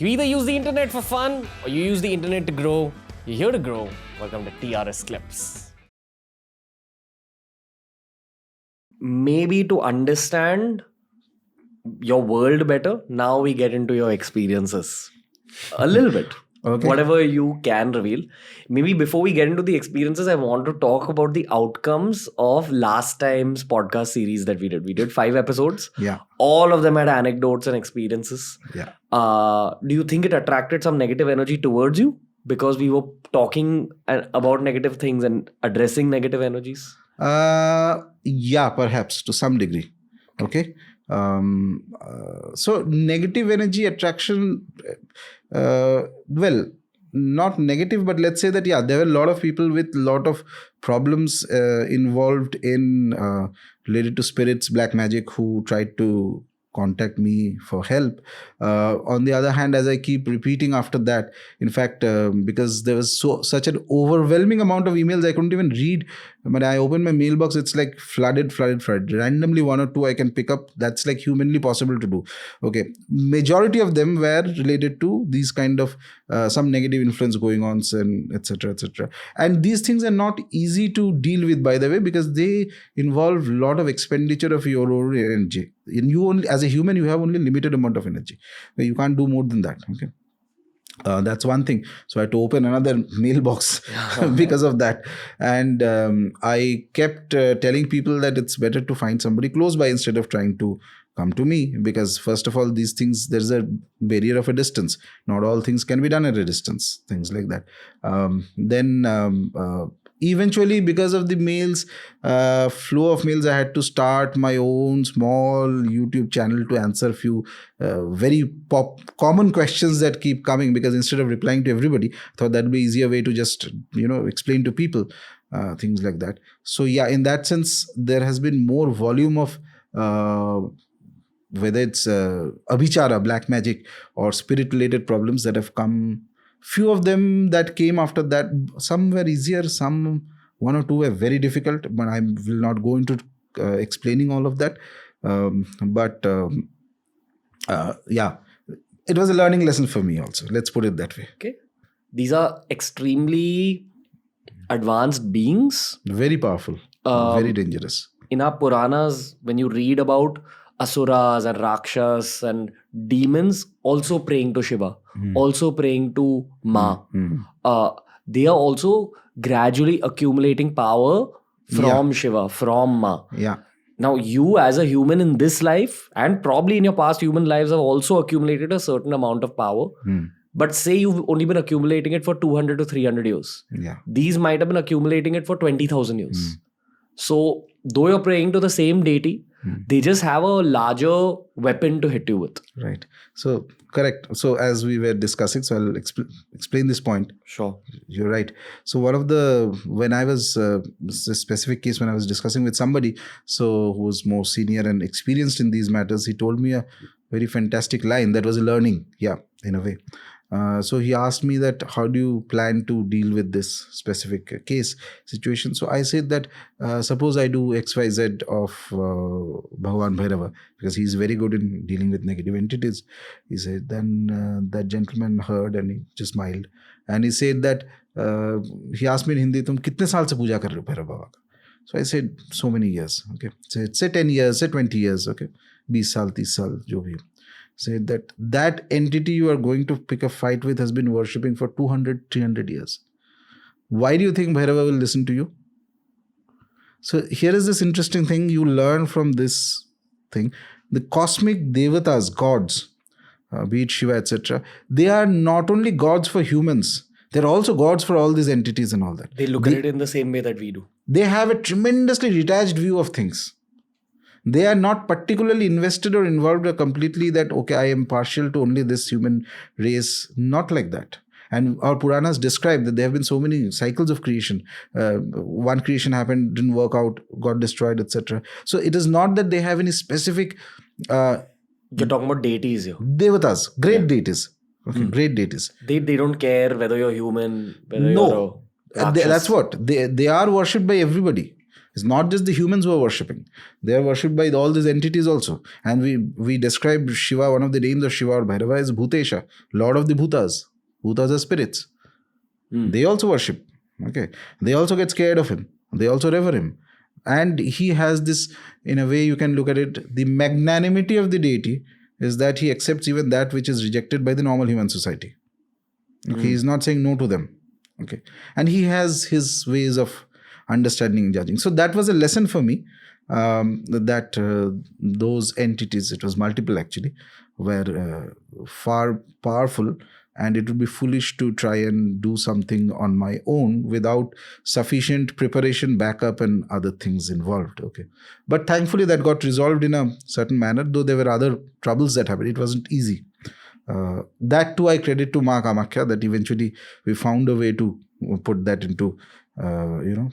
You either use the internet for fun or you use the internet to grow. You're here to grow. Welcome to TRS Clips. Maybe to understand your world better, now we get into your experiences. A little bit. Okay. Whatever you can reveal. Maybe before we get into the experiences, I want to talk about the outcomes of last time's podcast series that we did. We did 5 episodes. Yeah. All of them had anecdotes and experiences. Yeah. Do you think it attracted some negative energy towards you? Because we were talking about negative things and addressing negative energies? Yeah, perhaps to some degree. Okay. So negative energy attraction, well, not negative, but let's say that, yeah, there were a lot of people with a lot of problems involved in related to spirits, black magic, who tried to contact me for help. On the other hand, as I keep repeating after that, in fact, because there was such an overwhelming amount of emails, I couldn't even read. When I open my mailbox, it's like flooded. Randomly 1 or 2 I can pick up. That's like humanly possible to do. Okay. Majority of them were related to these kind of some negative influence going on, and etc. etc. And these things are not easy to deal with, by the way, because they involve a lot of expenditure of your own energy. And you only, as a human, you have only limited amount of energy. You can't do more than that. Okay. That's one thing. So I had to open another mailbox because of that. And I kept telling people that it's better to find somebody close by instead of trying to come to me. Because first of all, these things, there's a barrier of a distance. Not all things can be done at a distance. Things like that. Eventually, because of the mails, flow of mails, I had to start my own small YouTube channel to answer a few very common questions that keep coming, because instead of replying to everybody, I thought that would be an easier way to just, explain to people, things like that. So yeah, in that sense, there has been more volume of whether it's abhichara, black magic, or spirit-related problems that have come. Few of them that came after that, some were easier, some 1 or 2 were very difficult, but I will not go into explaining all of that. Yeah, it was a learning lesson for me also. Let's put it that way. Okay. These are extremely advanced beings. Very powerful, very dangerous. In our Puranas, when you read about Asuras and Rakshas and demons also praying to Shiva, also praying to Ma. They are also gradually accumulating power from Shiva, from Ma. Yeah. Now, you as a human in this life and probably in your past human lives have also accumulated a certain amount of power. But say you've only been accumulating it for 200 to 300 years. Yeah. These might have been accumulating it for 20,000 years. So, though you're praying to the same deity, they just have a larger weapon to hit you with. Right. So, correct. So, as we were discussing, so I'll explain this point. Sure. You're right. So, when I was, this specific case, when I was discussing with somebody, so who was more senior and experienced in these matters, he told me a very fantastic line that was a learning. Yeah, in a way. So he asked me that, how do you plan to deal with this specific case situation? So I said that, suppose I do XYZ of Bhagavan Bhairava, because he's very good in dealing with negative entities. He said, then that gentleman heard and he just smiled. And he said that, he asked me in Hindi, tum kitne saal se puja kar rahe ho Bhairav Baba ka? So I said, so many years. Okay. Say 10 years, say 20 years. Okay. 20 saal, 30 saal, jo bhi. Said that entity you are going to pick a fight with has been worshipping for 200, 300 years. Why do you think Bhairava will listen to you? So here is this interesting thing you learn from this thing. The cosmic devatas, gods, be it Shiva, etc., they are not only gods for humans, they're also gods for all these entities and all that. They look at it in the same way that we do. They have a tremendously detached view of things. They are not particularly invested or involved completely that, okay, I am partial to only this human race. Not like that. And our Puranas describe that there have been so many cycles of creation. One creation happened, didn't work out, got destroyed, etc. So it is not that they have any specific... You're talking about deities here. Devatas, great deities. Okay, great deities. They don't care whether you're human, whether you're a Rakshas. That's what. They are worshipped by everybody. It's not just the humans who are worshipping. They are worshipped by all these entities also. And we describe Shiva, one of the names of Shiva or Bhairava is Bhutesha, Lord of the Bhutas. Bhutas are spirits. They also worship. Okay. They also get scared of him. They also revere him. And he has this, in a way you can look at it, the magnanimity of the deity is that he accepts even that which is rejected by the normal human society. Okay. He is not saying no to them. Okay. And he has his ways of understanding and judging. So that was a lesson for me, that those entities, it was multiple actually, were far powerful, and it would be foolish to try and do something on my own without sufficient preparation, backup and other things involved. Okay. But thankfully that got resolved in a certain manner, though there were other troubles that happened. It wasn't easy. That too I credit to Ma Kamakhya, that eventually we found a way to put that into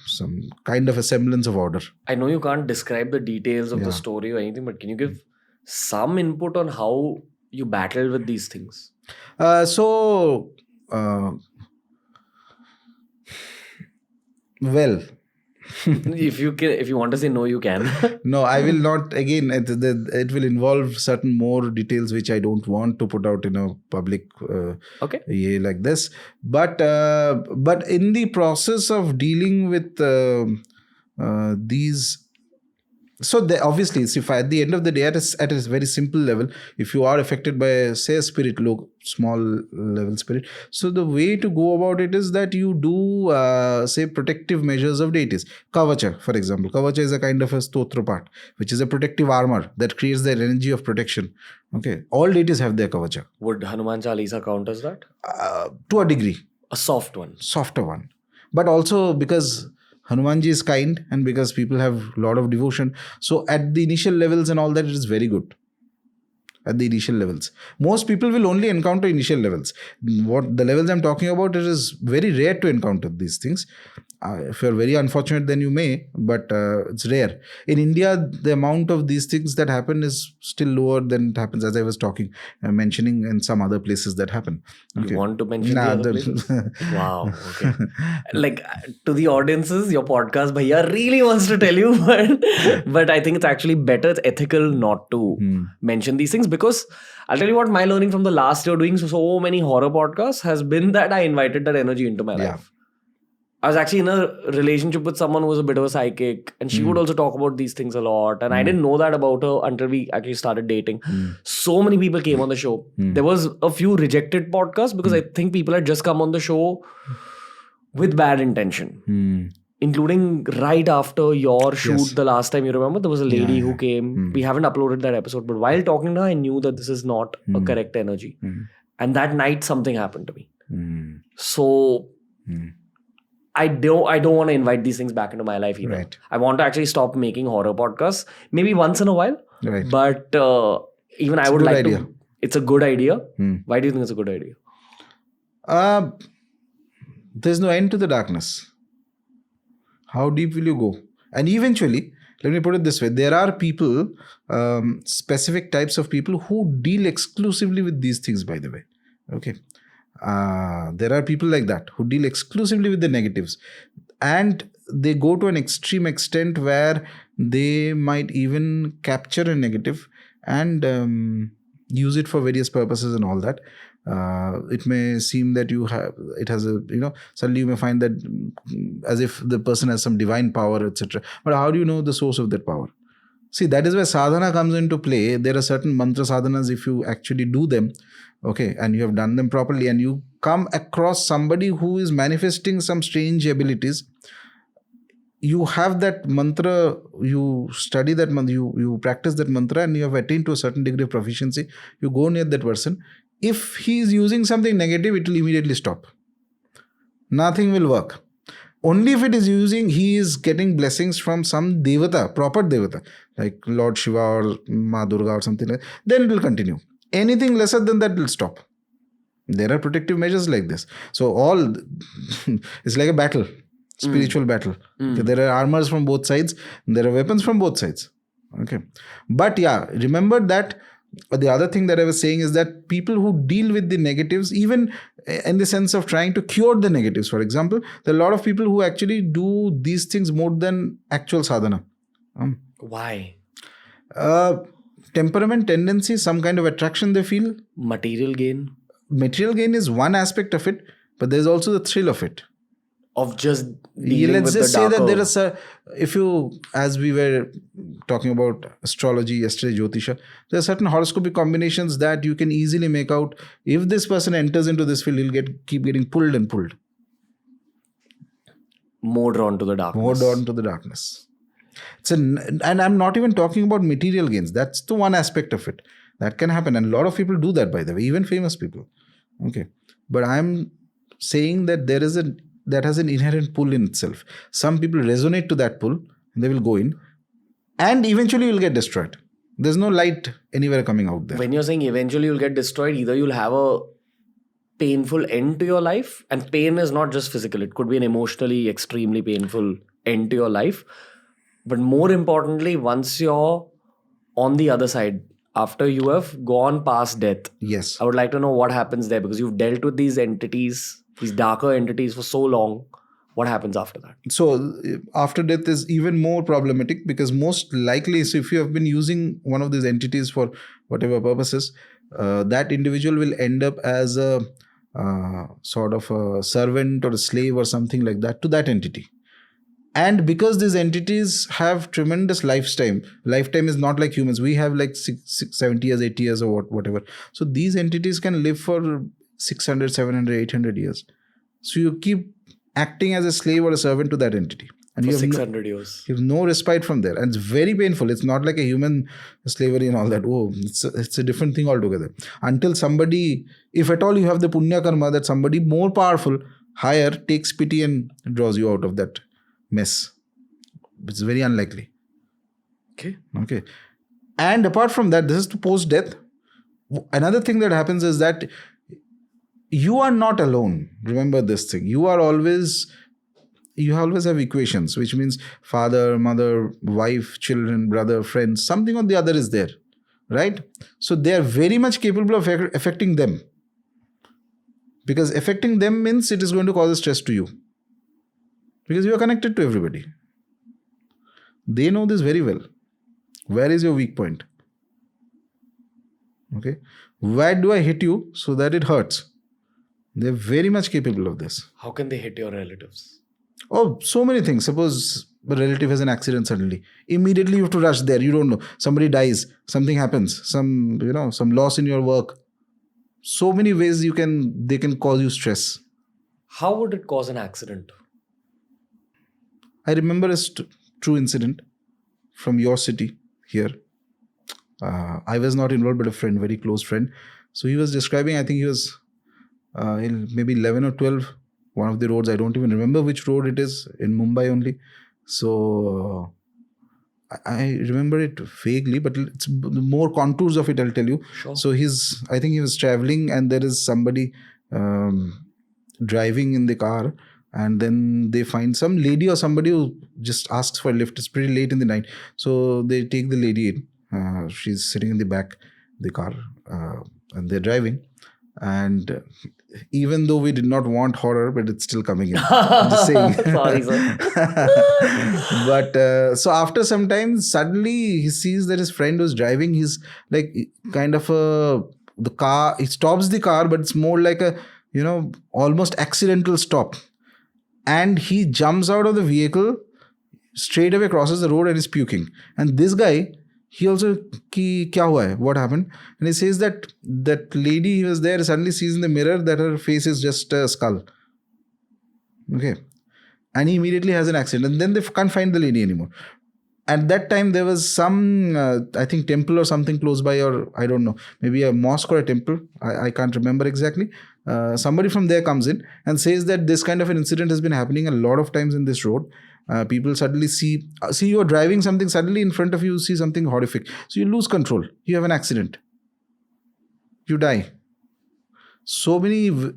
some kind of a semblance of order. I know you can't describe the details of the story or anything, but can you give some input on how you battled with these things? Well, if you want to say no, you can. No, I will not. Again, it will involve certain more details which I don't want to put out in a public way like this. But in the process of dealing with these. So obviously, if at the end of the day, at a very simple level, if you are affected by, say, a spirit, small level spirit, so the way to go about it is that you do, say, protective measures of deities. Kavacha, for example. Kavacha is a kind of a stotra part, which is a protective armor that creates the energy of protection. Okay. All deities have their Kavacha. Would Hanuman Chalisa count as that? To a degree. A soft one. Softer one. But also because Hanumanji is kind and because people have a lot of devotion. So at the initial levels and all that, it is very good. At the initial levels. Most people will only encounter initial levels. What the levels I'm talking about, it is very rare to encounter these things. If you're very unfortunate, then you may, but it's rare. In India, the amount of these things that happen is still lower than it happens, as I was mentioning in some other places that happen. Okay. You want to mention the other places? Wow. Okay. Like, to the audiences, your podcast, Bhaiya really wants to tell you, but I think it's actually better, it's ethical not to mention these things, because I'll tell you what, my learning from the last year doing so many horror podcasts has been that I invited that energy into my life. I was actually in a relationship with someone who was a bit of a psychic, and she would also talk about these things a lot. And I didn't know that about her until we actually started dating. So many people came on the show. There was a few rejected podcasts because I think people had just come on the show with bad intention. Including right after your shoot the last time, you remember, there was a lady who came. We haven't uploaded that episode, but while talking to her, I knew that this is not a correct energy. And that night, something happened to me. So I don't want to invite these things back into my life either. Right. I want to actually stop making horror podcasts, maybe once in a while. Right. But even I would like to. It's a good idea. Why do you think it's a good idea? There's no end to the darkness. How deep will you go? And eventually, let me put it this way. There are people, specific types of people who deal exclusively with these things, by the way. Okay. There are people like that who deal exclusively with the negatives, and they go to an extreme extent where they might even capture a negative and use it for various purposes and all that. It may seem that suddenly you may find that as if the person has some divine power, etc. But how do you know the source of that power? See, that is where sadhana comes into play. There are certain mantra sadhanas, if you actually do them, okay, and you have done them properly, and you come across somebody who is manifesting some strange abilities, you have that mantra, you study that mantra, you practice that mantra, and you have attained to a certain degree of proficiency. You go near that person. If he is using something negative, it will immediately stop. Nothing will work. Only if he is getting blessings from some devata, proper devata, like Lord Shiva or Ma Durga or something like that, then it will continue. Anything lesser than that will stop. There are protective measures like this. So it's like a battle, spiritual battle. Okay, there are armors from both sides, there are weapons from both sides. Okay. But remember that But the other thing that I was saying is that people who deal with the negatives, even in the sense of trying to cure the negatives, for example, there are a lot of people who actually do these things more than actual sadhana. Why? Temperament, tendency, some kind of attraction they feel. Material gain? Material gain is one aspect of it, but there's also the thrill of it. Of just dealing Let's with just the say darker. that there is a, if you, as we were talking about astrology yesterday, Jyotisha, there are certain horoscopic combinations that you can easily make out. If this person enters into this field, he'll keep getting pulled and pulled. More drawn to the darkness. More drawn to the darkness. And I'm not even talking about material gains. That's the one aspect of it. That can happen. And a lot of people do that, by the way, even famous people. Okay. But I'm saying that there is that has an inherent pull in itself. Some people resonate to that pull, and they will go in, and eventually you'll get destroyed. There's no light anywhere coming out there. When you're saying eventually you'll get destroyed, either you'll have a painful end to your life, and pain is not just physical, it could be an emotionally extremely painful end to your life. But more importantly, once you're on the other side, after you have gone past death, Yes. I would like to know what happens there, because you've dealt with these entities, these darker entities for so long. What happens after that? So after death is even more problematic, because most likely, so if you have been using one of these entities for whatever purposes, that individual will end up as a sort of a servant or a slave or something like that to that entity. And because these entities have tremendous lifetime is not like humans. We have like 70 years, 80 years or whatever. So these entities can live for 600, 700, 800 years. So you keep acting as a slave or a servant to that entity. And For you have 600 years. You have no respite from there. And it's very painful. It's not like a human slavery and all that. Oh, it's a different thing altogether. Until somebody, if at all you have the punya karma, that somebody more powerful, higher, takes pity and draws you out of that mess. It's very unlikely. Okay. And apart from that, this is to post-death. Another thing that happens is that you are not alone. Remember this thing. You always have equations, which means father, mother, wife, children, brother, friends, something or the other is there. Right? So they are very much capable of affecting them. Because affecting them means it is going to cause a stress to you. Because you are connected to everybody. They know this very well. Where is your weak point? Okay. Where do I hit you so that it hurts? They're very much capable of this. How can they hit your relatives? Oh, so many things. Suppose a relative has an accident suddenly. Immediately you have to rush there. You don't know. Somebody dies. Something happens. Some loss in your work. So many ways they can cause you stress. How would it cause an accident? I remember a true incident from your city here. I was not involved, but a friend, very close friend. So he was describing, I think he was in maybe 11 or 12, one of the roads. I don't even remember which road it is, in Mumbai only. So I remember it vaguely, but it's more contours of it, I'll tell you. Sure. So I think he was traveling, and there is somebody driving in the car. And then they find some lady or somebody who just asks for a lift. It's pretty late in the night. So they take the lady in. She's sitting in the back of the car, and they're driving. And even though we did not want horror, but it's still coming in. I'm just saying. Sorry, sir. But so after some time, suddenly he sees that his friend who's driving, he's like kind of the car, he stops the car, but it's more like a, almost accidental stop. And he jumps out of the vehicle, straight away crosses the road and is puking. And this guy, he also, kya hua hai? What happened? And he says that lady he was there suddenly sees in the mirror that her face is just a skull. Okay. And he immediately has an accident. And then they can't find the lady anymore. At that time, there was some, I think, temple or something close by, or I don't know, maybe a mosque or a temple. I can't remember exactly. Somebody from there comes in and says that this kind of an incident has been happening a lot of times in this road. People suddenly see you are driving something, suddenly in front of you see something horrific. So you lose control. You have an accident. You die. So many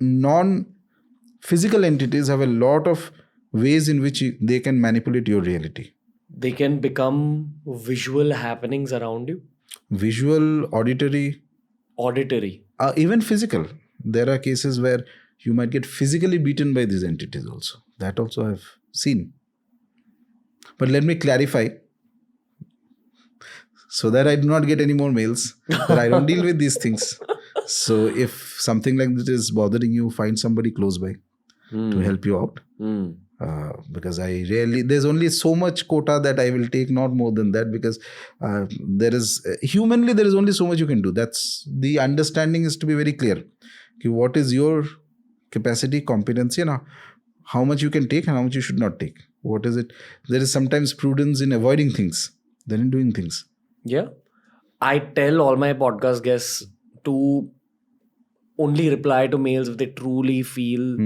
non-physical entities have a lot of ways in which they can manipulate your reality. They can become visual happenings around you. Visual, auditory, even physical. There are cases where you might get physically beaten by these entities also. That also I've seen. But let me clarify, so that I do not get any more mails, that I don't deal with these things. So if something like this is bothering you, find somebody close by to help you out. Because there's only so much quota that I will take, not more than that, because humanly, there is only so much you can do. That's the understanding is to be very clear. Okay, what is your capacity, competency, and how much you can take and how much you should not take. What is it? There is sometimes prudence in avoiding things than in doing things. Yeah. I tell all my podcast guests to only reply to mails if they truly feel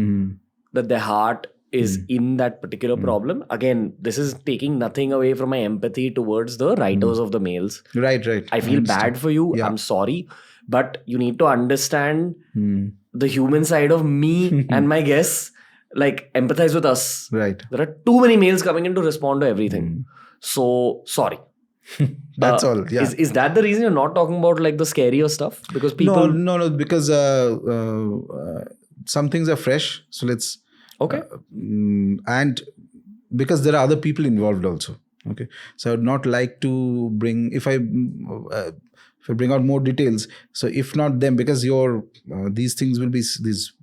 that their heart is in that particular problem. Again, this is taking nothing away from my empathy towards the writers of the mails. Right. I feel bad for you. Yeah. I'm sorry. But you need to understand the human side of me and my guests. Like, empathize with us. Right. There are too many mails coming in to respond to everything. So, sorry. That's all. Yeah. Is that the reason you're not talking about like the scarier stuff? Because people... No. Because some things are fresh. So let's... Okay. And because there are other people involved also. Okay. So I would not like to bring... If I bring out more details, so if not them, because these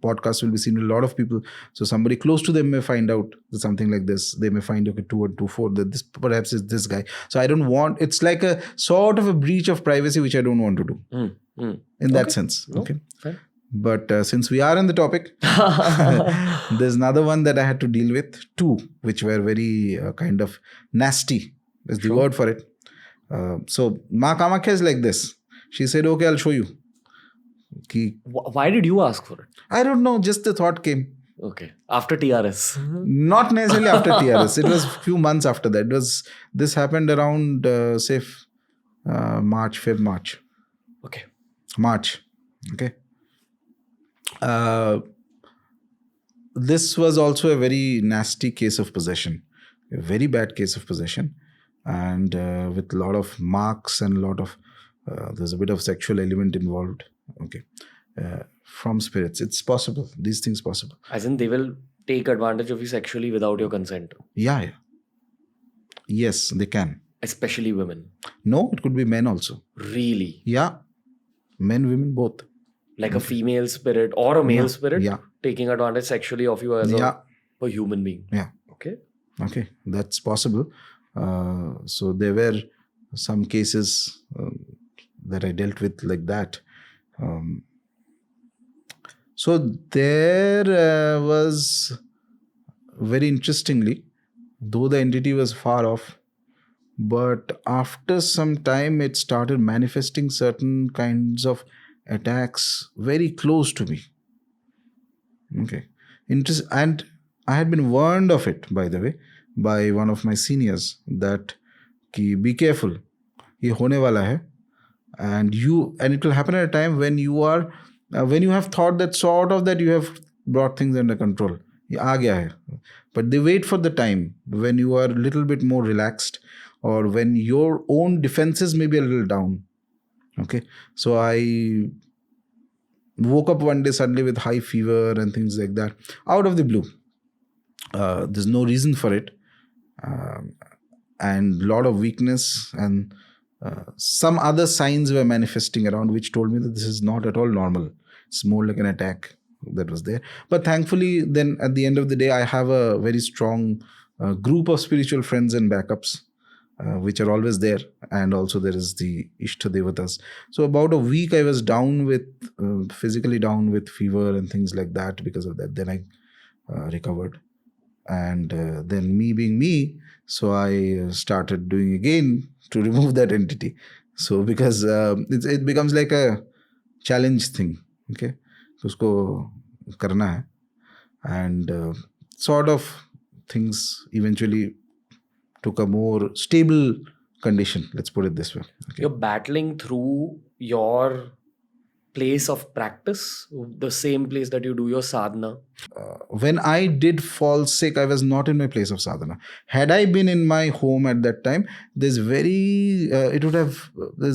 podcasts will be seen to a lot of people, so somebody close to them may find out something like this. They may find 2 and 2, 4 that this perhaps is this guy. So I don't want, it's like a sort of a breach of privacy which I don't want to do in that sense. Okay. Fair. But since we are on the topic, there's another one that I had to deal with, 2 which were very kind of nasty is the word for it. So Ma Kamakya is like this. She said, okay, I'll show you. Why did you ask for it? I don't know. Just the thought came. Okay. After TRS. Not necessarily after TRS. It was a few months after that. This happened around, March. Okay. March. Okay. This was also a very nasty case of possession. A very bad case of possession. And with a lot of marks and a lot of there's a bit of sexual element involved. Okay, from spirits, it's possible. These things possible. As in, they will take advantage of you sexually without your consent. Yeah. Yes, they can. Especially women. No, it could be men also. Really? Yeah, men, women, both. Like a female spirit or a male spirit taking advantage sexually of you as a human being. Yeah. Okay, that's possible. So there were some cases that I dealt with like that. So there was, very interestingly, though the entity was far off, but after some time it started manifesting certain kinds of attacks very close to me. Okay. And I had been warned of it, by the way, by one of my seniors, that be careful, ye hone wala hai, and it will happen at a time when you are when you have thought that sort of that you have brought things under control. Ye aa gaya hai. But they wait for the time when you are a little bit more relaxed, or when your own defenses may be a little down. Okay, so I woke up one day suddenly with high fever and things like that, out of the blue. There's no reason for it. And a lot of weakness, and some other signs were manifesting around, which told me that this is not at all normal. It's more like an attack that was there. But thankfully, then at the end of the day, I have a very strong group of spiritual friends and backups, which are always there. And also there is the Ishta Devatas. So about a week I was down with, physically down with fever and things like that. Because of that, then I recovered. And then me being me, so I started doing again to remove that entity. So because it becomes like a challenge thing. Okay, so usko karna hai. And sort of things eventually took a more stable condition. Let's put it this way. Okay. You're battling through your place of practice, the same place that you do your sadhana? When I did fall sick, I was not in my place of sadhana. Had I been in my home at that time, there's a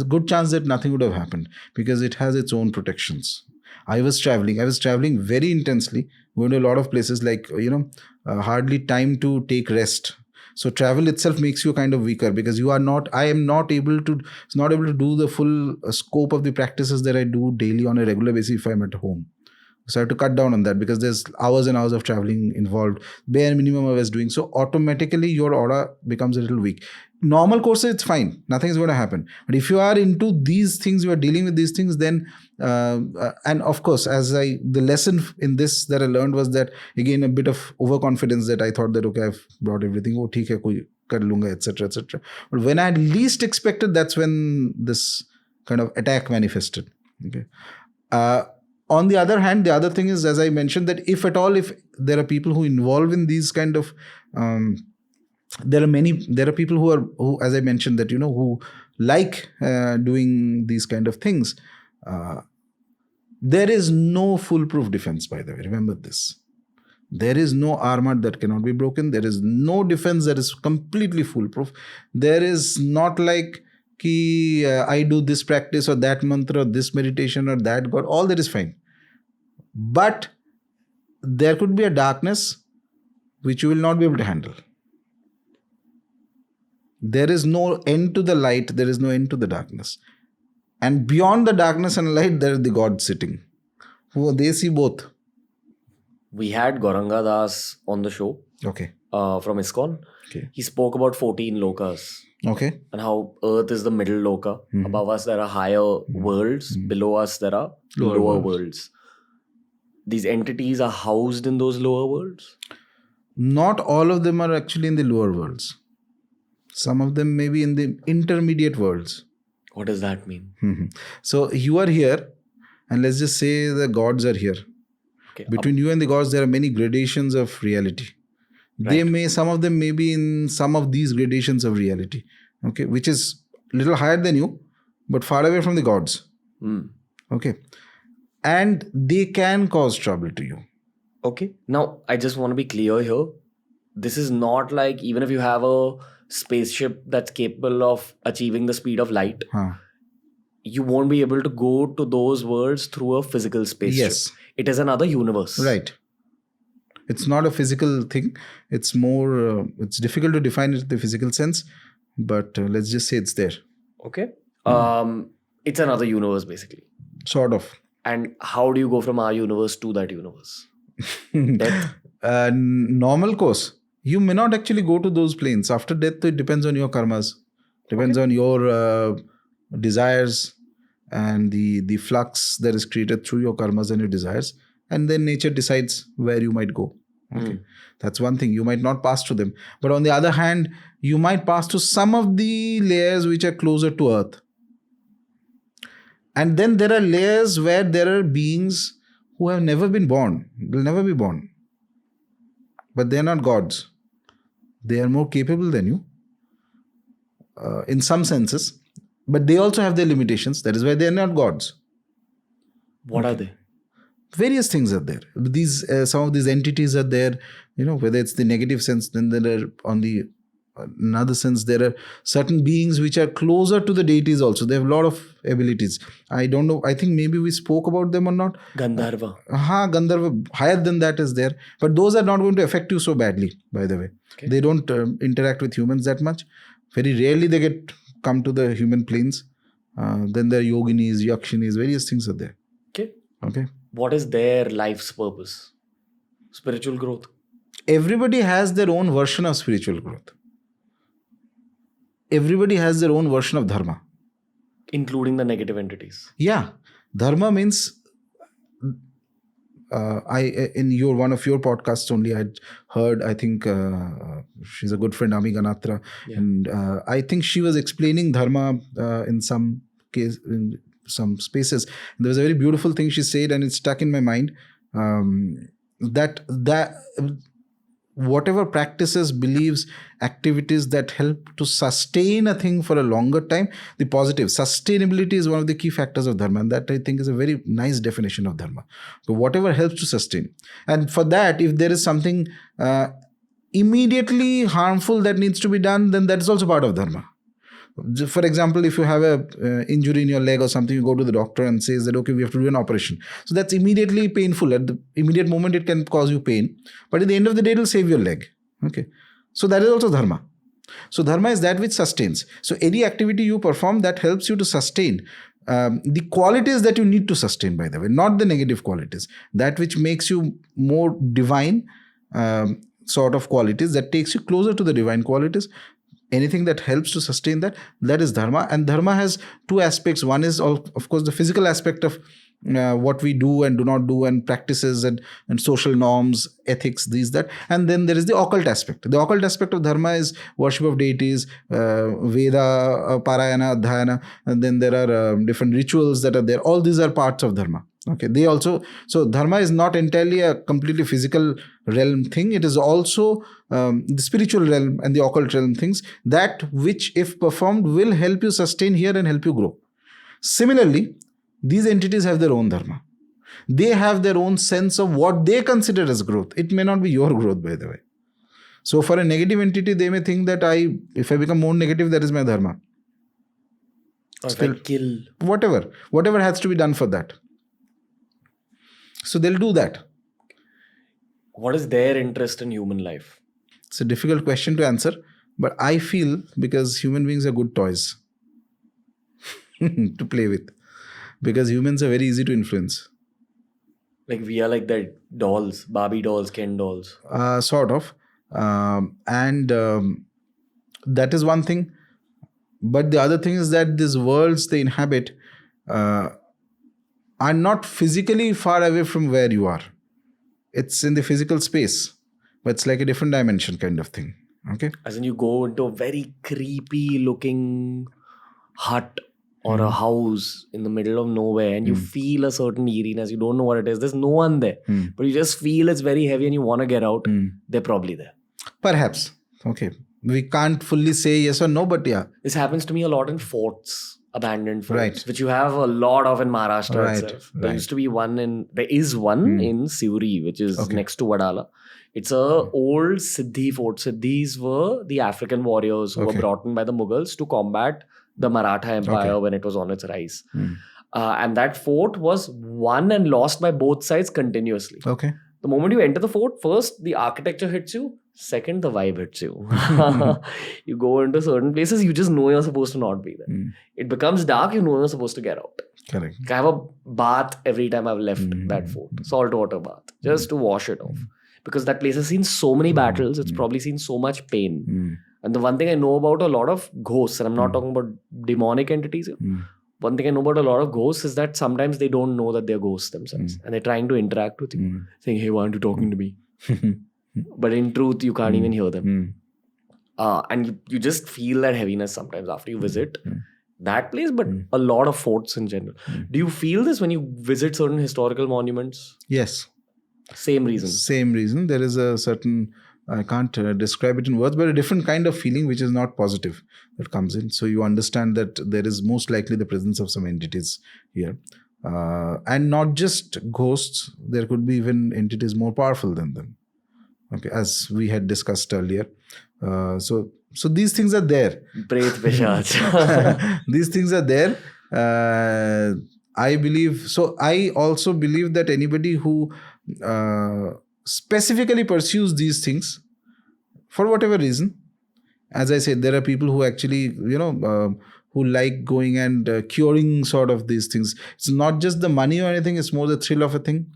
good chance that nothing would have happened, because it has its own protections. I was traveling very intensely, going to a lot of places, like, hardly time to take rest. So travel itself makes you kind of weaker, because I am not able to do the full scope of the practices that I do daily on a regular basis if I'm at home. So I have to cut down on that, because there's hours and hours of traveling involved. Bare minimum I was doing. So automatically your aura becomes a little weak. Normal courses, it's fine. Nothing is going to happen. But if you are into these things, you are dealing with these things, then, and of course, the lesson in this that I learned was that, again, a bit of overconfidence, that I thought that, okay, I've brought everything. Oh, theek hai, koi kar lunga, etc., etc. But when I least expected, that's when this kind of attack manifested. Okay. On the other hand, the other thing is, as I mentioned, that if there are people who involve in these kind of, there are people who, as I mentioned, that, who like doing these kind of things. There is no foolproof defense, by the way. Remember this. There is no armor that cannot be broken. There is no defense that is completely foolproof. There is not like, I do this practice or that mantra or this meditation or that God, all that is fine. But there could be a darkness which you will not be able to handle. There is no end to the light, there is no end to the darkness. And beyond the darkness and light, there is the God sitting. They see both. We had Gauranga Das on the show. Okay. From ISKCON. Okay. He spoke about 14 lokas. Okay. And how Earth is the middle loka. Mm-hmm. Above us there are higher worlds. Mm-hmm. Below us there are lower worlds. These entities are housed in those lower worlds? Not all of them are actually in the lower worlds. Some of them may be in the intermediate worlds. What does that mean? Mm-hmm. So you are here, and let's just say the gods are here. Okay. Between you and the gods, there are many gradations of reality. Right. Some of them may be in some of these gradations of reality, okay, which is a little higher than you, but far away from the gods. Mm. Okay. And they can cause trouble to you. Okay. Now, I just want to be clear here. This is not like, even if you have a spaceship that's capable of achieving the speed of light, you won't be able to go to those worlds through a physical spaceship. Yes. It is another universe. Right. It's not a physical thing. It's more, it's difficult to define it in the physical sense, but let's just say it's there. Okay. It's another universe, basically. Sort of. And how do you go from our universe to that universe? Death? Normal course. You may not actually go to those planes. After death, it depends on your karmas. Depends on your desires and the flux that is created through your karmas and your desires. And then nature decides where you might go. Okay. That's one thing. You might not pass through them. But on the other hand, you might pass through some of the layers which are closer to Earth. And then there are layers where there are beings who have never been born. They'll never be born. But they're not gods. They are more capable than you in some senses. But they also have their limitations. That is why they are not gods. What are they? Various things are there. Some of these entities are there. Whether it's the negative sense, then there are on the another sense, there are certain beings which are closer to the deities also. They have a lot of abilities. I don't know. I think maybe we spoke about them or not. Gandharva. Gandharva. Higher than that is there. But those are not going to affect you so badly, by the way. Okay. They don't interact with humans that much. Very rarely they come to the human planes. Then there are yoginis, yakshinis, various things are there. Okay. What is their life's purpose? Spiritual growth. Everybody has their own version of spiritual growth. Everybody has their own version of dharma. Including the negative entities. Yeah. Dharma means, in one of your podcasts only, I heard, I think she's a good friend, Ami Ganatra. Yeah. And I think she was explaining dharma in some case, in some spaces. And there was a very beautiful thing she said, and it stuck in my mind, that whatever practices, beliefs, activities that help to sustain a thing for a longer time. The positive sustainability is one of the key factors of dharma, and that I think is a very nice definition of dharma. So whatever helps to sustain, and for that, if there is something immediately harmful that needs to be done, then that is also part of dharma. For example, if you have a injury in your leg or something, you go to the doctor and says that, okay, we have to do an operation. So that's immediately painful. At the immediate moment, it can cause you pain. But at the end of the day, it will save your leg. Okay. So that is also dharma. So dharma is that which sustains. So any activity you perform that helps you to sustain the qualities that you need to sustain, by the way, not the negative qualities. That which makes you more divine sort of qualities, that takes you closer to the divine qualities. Anything that helps to sustain that, that is dharma. And dharma has two aspects. One is, of course, the physical aspect of what we do and do not do, and practices and social norms, ethics, these, that. And then there is the occult aspect. The occult aspect of dharma is worship of deities, Veda, Parayana, Dhyana, and then there are different rituals that are there. All these are parts of dharma. Okay, they also, so dharma is not entirely a completely physical realm thing. It is also the spiritual realm and the occult realm things, that which, if performed, will help you sustain here and help you grow. Similarly, these entities have their own dharma. They have their own sense of what they consider as growth. It may not be your growth, by the way. So for a negative entity, they may think that if I become more negative, that is my dharma. Or if I kill. Whatever has to be done for that. So they'll do that. What is their interest in human life? It's a difficult question to answer, but I feel because human beings are good toys to play with. Because humans are very easy to influence. Like we are like that dolls, Barbie dolls, Ken dolls. Sort of. And that is one thing. But the other thing is that these worlds they inhabit are not physically far away from where you are. It's in the physical space, but it's like a different dimension kind of thing. Okay. As in you go into a very creepy looking hut or a house in the middle of nowhere, and you feel a certain eeriness. You don't know what it is. There's no one there, but you just feel it's very heavy and you want to get out. They're probably there. Perhaps. Okay. We can't fully say yes or no, but yeah. This happens to me a lot in forts, abandoned forts, Right. which you have a lot of in Maharashtra Right, itself. There right. used to be one there is one in Siuri, which is next to Wadala. It's a old Siddhi fort. Siddhis were the African warriors who were brought in by the Mughals to combat the Maratha Empire when it was on its rise. And that fort was won and lost by both sides continuously. Okay. The moment you enter the fort, first the architecture hits you, second the vibe hits you. You go into certain places, you just know you're supposed to not be there. It becomes dark, you know you're supposed to get out. Correct. I have a bath every time I've left that fort, saltwater bath, just to wash it off. Because that place has seen so many battles, it's probably seen so much pain. And the one thing I know about a lot of ghosts, and I'm not talking about demonic entities here. One thing I know about a lot of ghosts is that sometimes they don't know that they're ghosts themselves. And they're trying to interact with you, saying, hey, why aren't you talking to me? But in truth, you can't even hear them. And you just feel that heaviness sometimes after you visit that place, but a lot of forts in general. Do you feel this when you visit certain historical monuments? Yes. Same reason. Same reason. There is a certain, I can't describe it in words, but a different kind of feeling which is not positive that comes in. So you understand that there is most likely the presence of some entities here. And not just ghosts, there could be even entities more powerful than them. Okay, as we had discussed earlier. So these things are there. Pret Pishach. These things are there. I believe, so I also believe that anybody who specifically pursues these things for whatever reason, as I said, there are people who actually, who like going and curing sort of these things. It's not just the money or anything, it's more the thrill of a thing.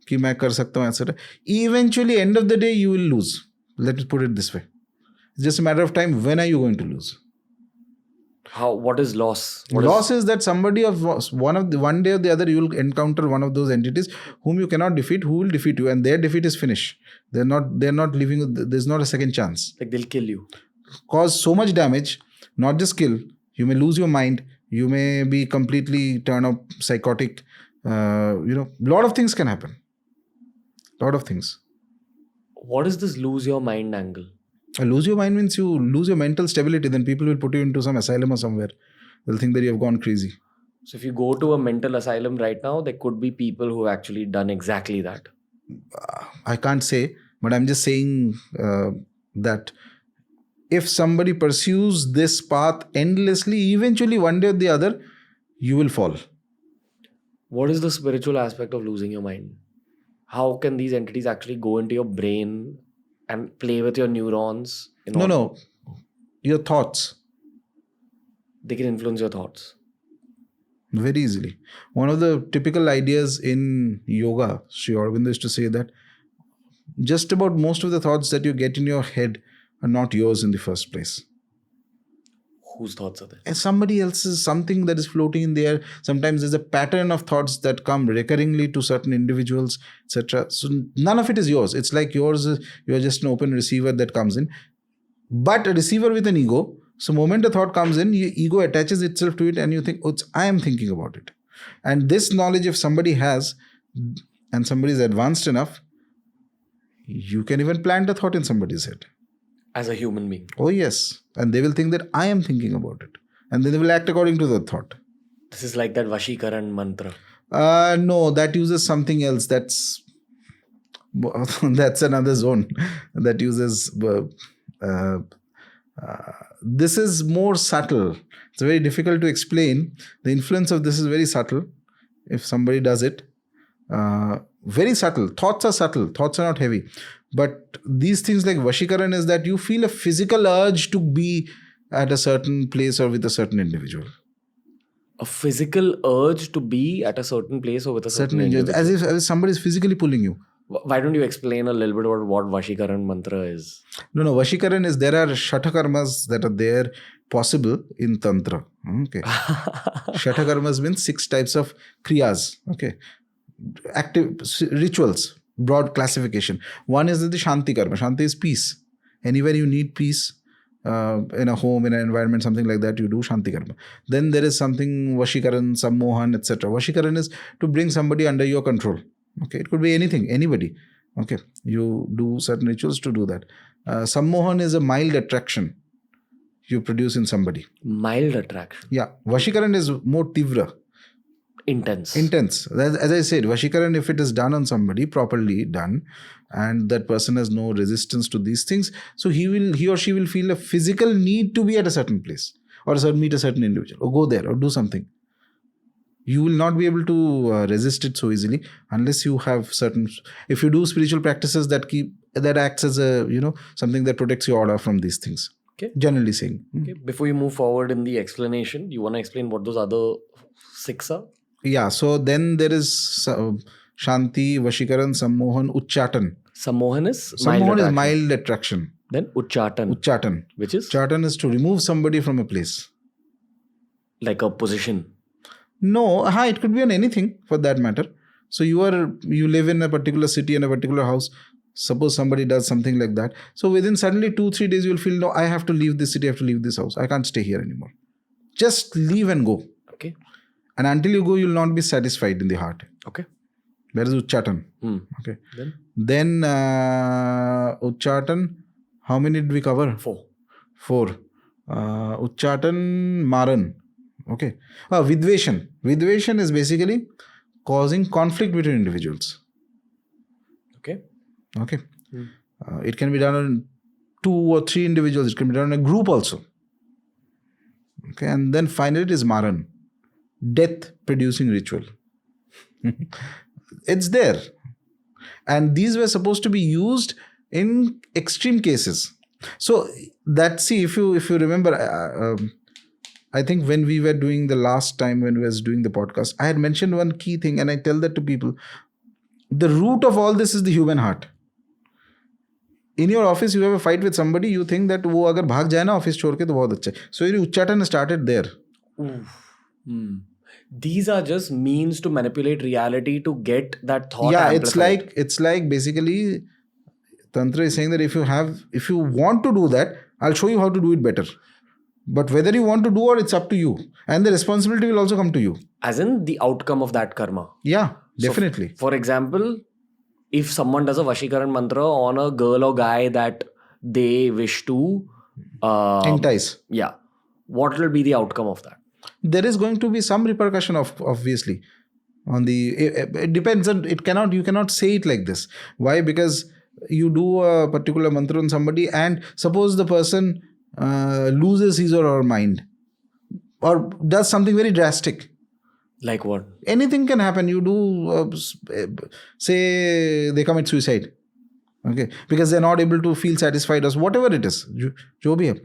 Ki main kar sakta hu, etc. Eventually, end of the day, you will lose. Let me put it this way. It's just a matter of time. When are you going to lose? What is loss? Loss is that somebody of one day or the other you will encounter one of those entities whom you cannot defeat, who will defeat you, and their defeat is finished. They're not living. There's not a second chance. Like they'll kill you. Cause so much damage, not just kill. You may lose your mind. You may be completely turn up psychotic. Lot of things can happen. Lot of things. What is this lose your mind angle? Lose your mind means you lose your mental stability. Then people will put you into some asylum or somewhere. They'll think that you have gone crazy. So if you go to a mental asylum right now, there could be people who have actually done exactly that. I can't say, but I'm just saying that if somebody pursues this path endlessly, eventually one day or the other, you will fall. What is the spiritual aspect of losing your mind? How can these entities actually go into your brain and play with your neurons? No. Your thoughts. They can influence your thoughts. Very easily. One of the typical ideas in yoga, Sri Aurobindo used to say that just about most of the thoughts that you get in your head are not yours in the first place. Whose thoughts are they? And somebody else's, something that is floating in the air. Sometimes there's a pattern of thoughts that come recurringly to certain individuals, etc. So none of it is yours. It's like yours, you're just an open receiver that comes in. But a receiver with an ego, so moment a thought comes in, your ego attaches itself to it and you think, oh, I am thinking about it. And this knowledge, if somebody has, and somebody is advanced enough, you can even plant a thought in somebody's head. As a human being. Oh, yes. And they will think that I am thinking about it. And then they will act according to the thought. This is like that Vashikaran mantra. No, that uses something else. That's another zone that uses... this is more subtle. It's very difficult to explain. The influence of this is very subtle. If somebody does it, very subtle. Thoughts are subtle. Thoughts are not heavy. But these things like Vashikaran is that you feel a physical urge to be at a certain place or with a certain individual. A physical urge to be at a certain place or with a certain individual. As if somebody is physically pulling you. Why don't you explain a little bit about what Vashikaran mantra is? No. Vashikaran is, there are Shatakarmas that are there possible in Tantra. Okay. Shatakarmas means 6 types of kriyas. Okay. Active rituals, broad classification. One is the Shanti Karma. Shanti is peace. Anywhere you need peace, in a home, in an environment, something like that, you do Shanti Karma. Then there is something Vashikaran, Sammohan, etc. Vashikaran is to bring somebody under your control. Okay, it could be anything, anybody. Okay, you do certain rituals to do that. Sammohan is a mild attraction you produce in somebody. Mild attraction. Yeah, Vashikaran is more tivra. Intense. As I said, Vashikaran, if it is done on somebody, properly done, and that person has no resistance to these things, so he or she will feel a physical need to be at a certain place or meet a certain individual or go there or do something. You will not be able to resist it so easily unless you have certain. If you do spiritual practices that acts as a something that protects your aura from these things. Okay. Generally saying. Okay. Before you move forward in the explanation, you want to explain what those other 6 are? Yeah. So then there is Shanti, Vashikaran, Sammohan, Uchchatan. Sammohan is mild attraction. Then Uchchatan. Which is? Uchchatan is to remove somebody from a place. Like a position. No, it could be on anything for that matter. So you live in a particular city and a particular house. Suppose somebody does something like that. So within suddenly 2-3 days, you will feel, no, I have to leave this city, I have to leave this house. I can't stay here anymore. Just leave and go. Okay. And until you go, you will not be satisfied in the heart. Okay. That is Uchchatan. Okay. Then Uchchatan, how many did we cover? 4. Uchchatan, Maran. Okay. Vidveshan. Vidveshan is basically causing conflict between individuals. Okay. It can be done on 2 or 3 individuals. It can be done on a group also. Okay. And then finally it is Maran. Death producing ritual. It's there. And these were supposed to be used in extreme cases. So if you remember, I think when we were doing the last time when we was doing the podcast, I had mentioned one key thing, and I tell that to people. The root of all this is the human heart. In your office, you have a fight with somebody, you think that wo agar bhag jaye na office chhod ke to bahut acha hai. So your Uchchatan started there. These are just means to manipulate reality to get that thought amplified. It's like basically Tantra is saying that if you want to do that, I'll show you how to do it better. But whether you want to do or it's up to you. And the responsibility will also come to you. As in the outcome of that karma. Yeah, definitely. So, for example, if someone does a Vashikaran mantra on a girl or guy that they wish to entice. Yeah. What will be the outcome of that? There is going to be some repercussion obviously on the, it depends on, you cannot say it like this. Why? Because you do a particular mantra on somebody and suppose the person loses his or her mind or does something very drastic. Like what? Anything can happen. You do say they commit suicide, okay, because they're not able to feel satisfied or whatever it is, jo bhi hai.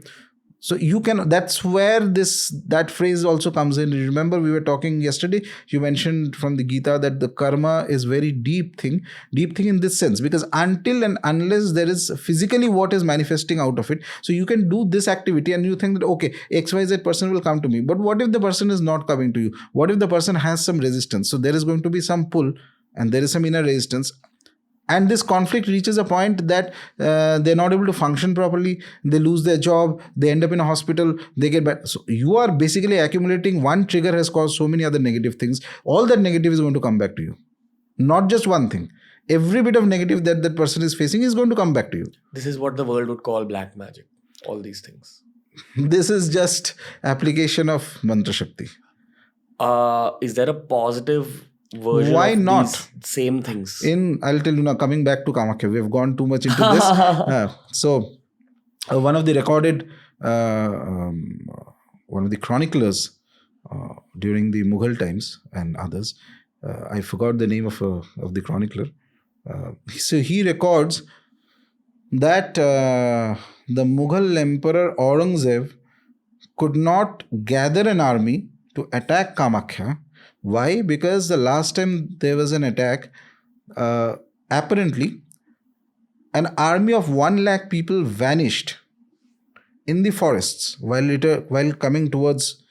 So you can, that's where that phrase also comes in. Remember we were talking yesterday, you mentioned from the Gita that the karma is very deep thing in this sense, because until and unless there is physically what is manifesting out of it, so you can do this activity and you think that okay, XYZ person will come to me, but what if the person is not coming to you? What if the person has some resistance? So there is going to be some pull and there is some inner resistance. And this conflict reaches a point that they're not able to function properly. They lose their job. They end up in a hospital. They get bad. So you are basically accumulating. One trigger has caused so many other negative things. All that negative is going to come back to you. Not just one thing. Every bit of negative that person is facing is going to come back to you. This is what the world would call black magic. All these things. This is just application of mantra shakti. Is there a positive version Why of not? These same things? I'll tell you now, coming back to Kamakhya, we have gone too much into this. So one of the recorded, one of the chroniclers during the Mughal times and others, I forgot the name of the chronicler. So he records that the Mughal emperor Aurangzeb could not gather an army to attack Kamakhya. Why? Because the last time there was an attack, apparently an army of 1 lakh people vanished in the forests while coming towards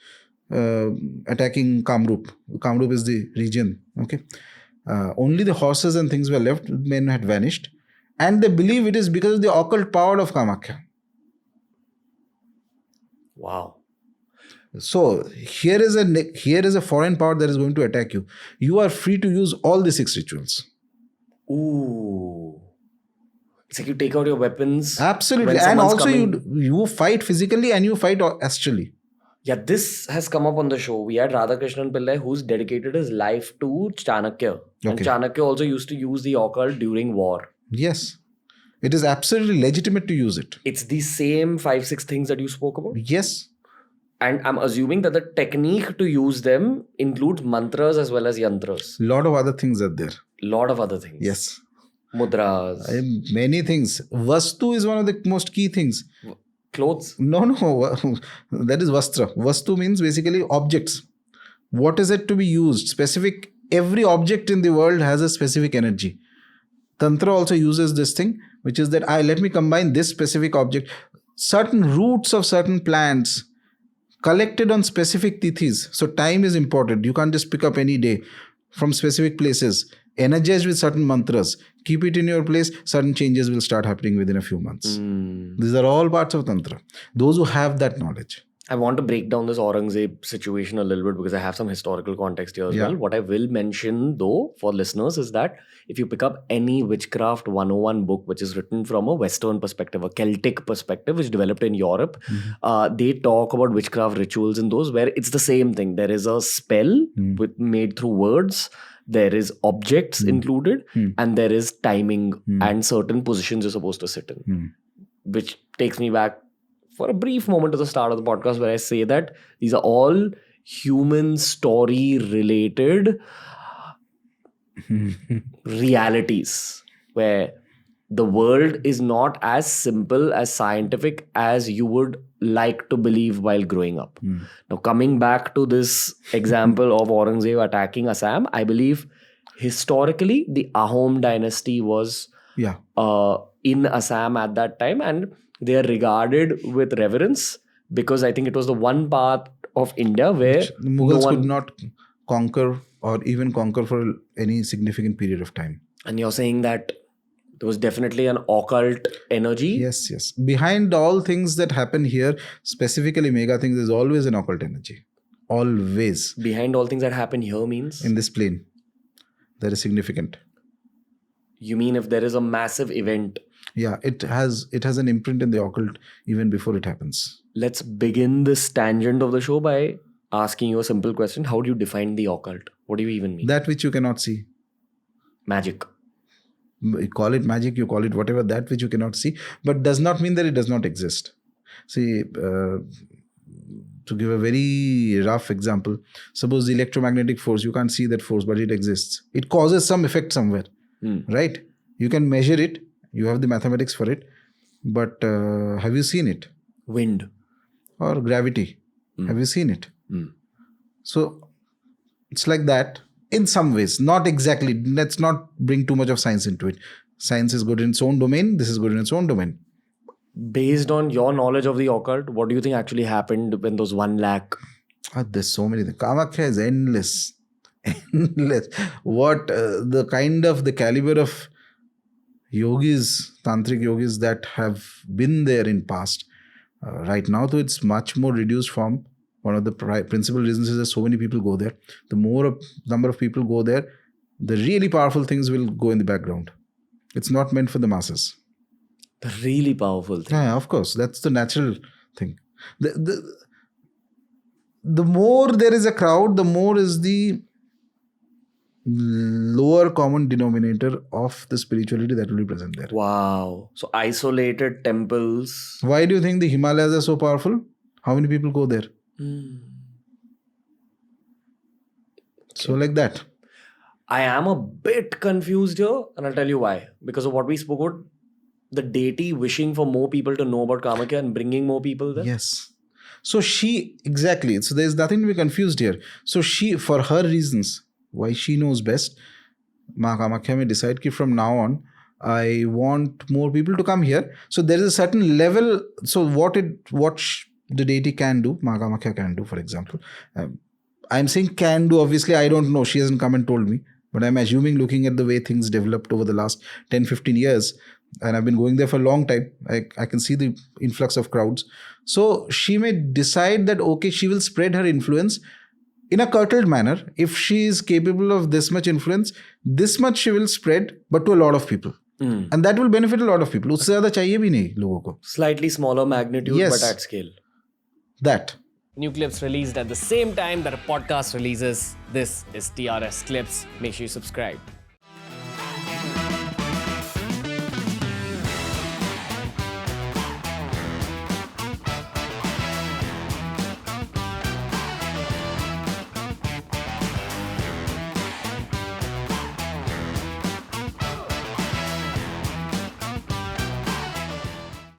attacking Kamrup. Kamrup is the region. Okay, only the horses and things were left. Men had vanished, and they believe it is because of the occult power of Kamakhya. Wow. So here is a foreign power that is going to attack you. You are free to use all the 6 rituals. Ooh. It's like you take out your weapons. Absolutely. And also you fight physically and you fight astrally. Yeah, this has come up on the show. We had Radhakrishnan Pillai who's dedicated his life to Chanakya. Okay. And Chanakya also used to use the occult during war. Yes. It is absolutely legitimate to use it. It's the same 5-6 things that you spoke about? Yes. And I'm assuming that the technique to use them includes mantras as well as yantras. Lot of other things are there. Lot of other things. Yes. Mudras. Many things. Vastu is one of the most key things. Clothes? No. That is vastra. Vastu means basically objects. What is it to be used? Specific. Every object in the world has a specific energy. Tantra also uses this thing, which is that let me combine this specific object. Certain roots of certain plants collected on specific tithis. So time is important. You can't just pick up any day from specific places. Energize with certain mantras. Keep it in your place. Certain changes will start happening within a few months. These are all parts of Tantra. Those who have that knowledge. I want to break down this Aurangzeb situation a little bit because I have some historical context here as well. What I will mention though for listeners is that if you pick up any Witchcraft 101 book which is written from a Western perspective, a Celtic perspective which developed in Europe, they talk about witchcraft rituals in those where it's the same thing. There is a spell made through words, there is objects included, and there is timing and certain positions you're supposed to sit in. Which takes me back for a brief moment to the start of the podcast where I say that these are all human story related realities where the world is not as simple as scientific as you would like to believe while growing up. Now coming back to this example of Aurangzeb attacking Assam, I believe historically the Ahom dynasty was in Assam at that time, and they are regarded with reverence because I think it was the one part of India where the Mughals could not conquer or even conquer for any significant period of time. And you're saying that there was definitely an occult energy? Yes. Behind all things that happen here, specifically mega things, there's always an occult energy. Always. Behind all things that happen here means? In this plane. That is significant. You mean if there is a massive event? Yeah, it has an imprint in the occult even before it happens. Let's begin this tangent of the show by asking you a simple question. How do you define the occult? What do you even mean? That which you cannot see. Magic. You call it magic, you call it whatever, that which you cannot see, but does not mean that it does not exist. See, to give a very rough example, suppose the electromagnetic force, you can't see that force, but it exists. It causes some effect somewhere, right? You can measure it, you have the mathematics for it, but have you seen it? Wind. Or gravity, have you seen it? So it's like that in some ways, not exactly. Let's not bring too much of science into it. Science is good in its own domain, this is good in its own domain. Based on your knowledge of the occult, what do you think actually happened when those 1 lakh? There's so many things. Kamakhya is endless. Endless. What the caliber of yogis, tantric yogis that have been there in past. Right now, though, it's much more reduced form. One of the principal reasons is that so many people go there. The more number of people go there, the really powerful things will go in the background. It's not meant for the masses. The really powerful thing. Yeah, of course. That's the natural thing. The more there is a crowd, the more is the lower common denominator of the spirituality that will be present there. Wow. So isolated temples. Why do you think the Himalayas are so powerful? How many people go there? So like that. I am a bit confused here, and I'll tell you why. Because of what we spoke about, the deity wishing for more people to know about Kamakhya and bringing more people there. Yes. So exactly. So there's nothing to be confused here. So for her reasons, why she knows best, Ma Kamakhya may decide that from now on, I want more people to come here. So there is a certain level. So what the deity can do, Ma Kamakhya can do, for example. I'm saying can do, obviously I don't know. She hasn't come and told me. But I'm assuming, looking at the way things developed over the last 10-15 years, and I've been going there for a long time, I can see the influx of crowds. So she may decide that, okay, she will spread her influence in a curtailed manner. If she is capable of this much influence, this much she will spread, but to a lot of people. And that will benefit a lot of people. Usse zyada chahiye bhi nahi logon ko. Slightly smaller magnitude, Yes. but at scale. That. New clips released at the same time that a podcast releases. This is TRS Clips. Make sure you subscribe.